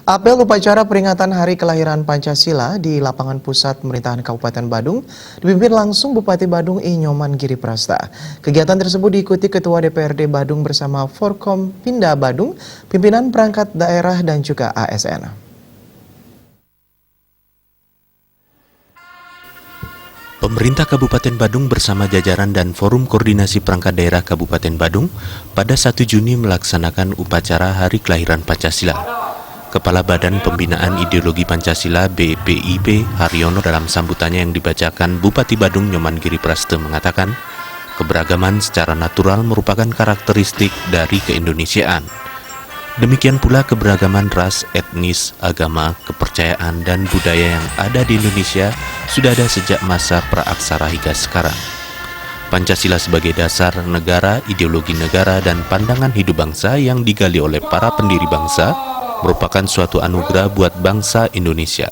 Apel upacara peringatan Hari Kelahiran Pancasila di lapangan pusat pemerintahan Kabupaten Badung dipimpin langsung Bupati Badung I. Nyoman Giriprasta. Kegiatan tersebut diikuti Ketua DPRD Badung bersama Forkompinda Badung, pimpinan perangkat daerah dan juga ASN. Pemerintah Kabupaten Badung bersama jajaran dan Forum Koordinasi Perangkat Daerah Kabupaten Badung pada 1 Juni melaksanakan upacara Hari Kelahiran Pancasila. Kepala Badan Pembinaan Ideologi Pancasila BPIP Haryono dalam sambutannya yang dibacakan Bupati Badung Nyoman Giriprasta mengatakan, keberagaman secara natural merupakan karakteristik dari keindonesiaan. Demikian pula keberagaman ras, etnis, agama, kepercayaan, dan budaya yang ada di Indonesia sudah ada sejak masa praaksara hingga sekarang. Pancasila sebagai dasar negara, ideologi negara, dan pandangan hidup bangsa yang digali oleh para pendiri bangsa merupakan suatu anugerah buat bangsa Indonesia.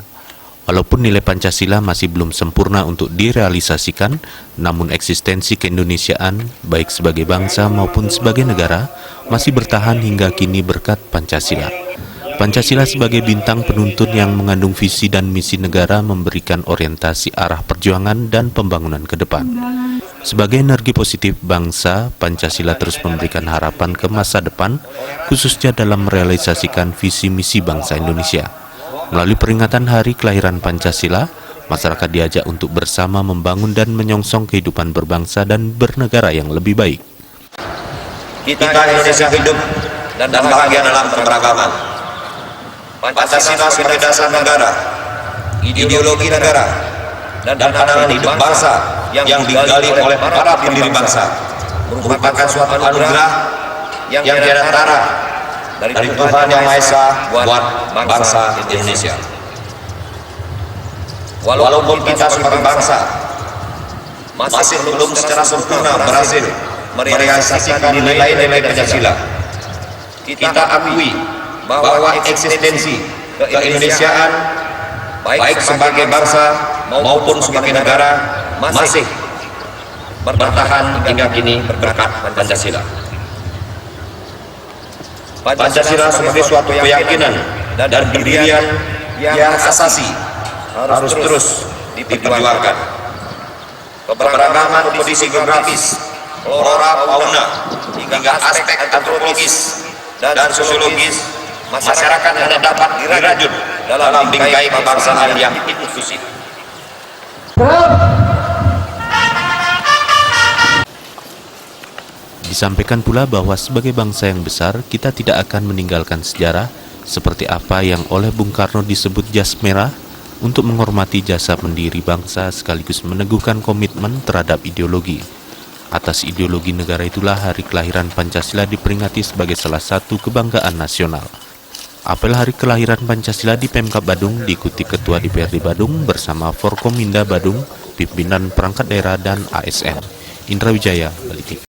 Walaupun nilai Pancasila masih belum sempurna untuk direalisasikan, namun eksistensi keindonesiaan, baik sebagai bangsa maupun sebagai negara, masih bertahan hingga kini berkat Pancasila. Pancasila sebagai bintang penuntun yang mengandung visi dan misi negara memberikan orientasi arah perjuangan dan pembangunan ke depan. Sebagai energi positif bangsa, Pancasila terus memberikan harapan ke masa depan, khususnya dalam merealisasikan visi misi bangsa Indonesia. Melalui peringatan Hari Kelahiran Pancasila, masyarakat diajak untuk bersama membangun dan menyongsong kehidupan berbangsa dan bernegara yang lebih baik. Kita Indonesia hidup dan bahagia dalam keberagaman. Pancasila sebagai dasar negara, ideologi negara, dan pandangan hidup bangsa yang digali oleh para pendiri bangsa merupakan suatu anugerah yang tiada tara dari Tuhan Yang Maha Esa buat bangsa Indonesia. Walaupun kita sebagai bangsa masih belum secara sempurna berhasil merealisasikan nilai-nilai Pancasila, kita akui bahwa eksistensi keindonesiaan baik sebagai bangsa maupun sebagai negara masih bertahan hingga kini berkat Pancasila. Pancasila sebagai suatu keyakinan dan pendirian yang asasi harus terus diperjuangkan. Keberagaman kondisi geografis, flora, fauna, hingga aspek antropologis dan sosiologis masyarakat tidak dapat dirajut dalam bingkai kebangsaan yang inklusif. Disampaikan pula bahwa sebagai bangsa yang besar, kita tidak akan meninggalkan sejarah seperti apa yang oleh Bung Karno disebut jas merah untuk menghormati jasa pendiri bangsa sekaligus meneguhkan komitmen terhadap ideologi. Atas ideologi negara itulah Hari Kelahiran Pancasila diperingati sebagai salah satu kebanggaan nasional. Apel Hari Kelahiran Pancasila di Pemkab Badung diikuti Ketua DPRD Badung bersama Forkompinda Badung, pimpinan perangkat daerah dan ASN. Indra Wijaya, Bali TV.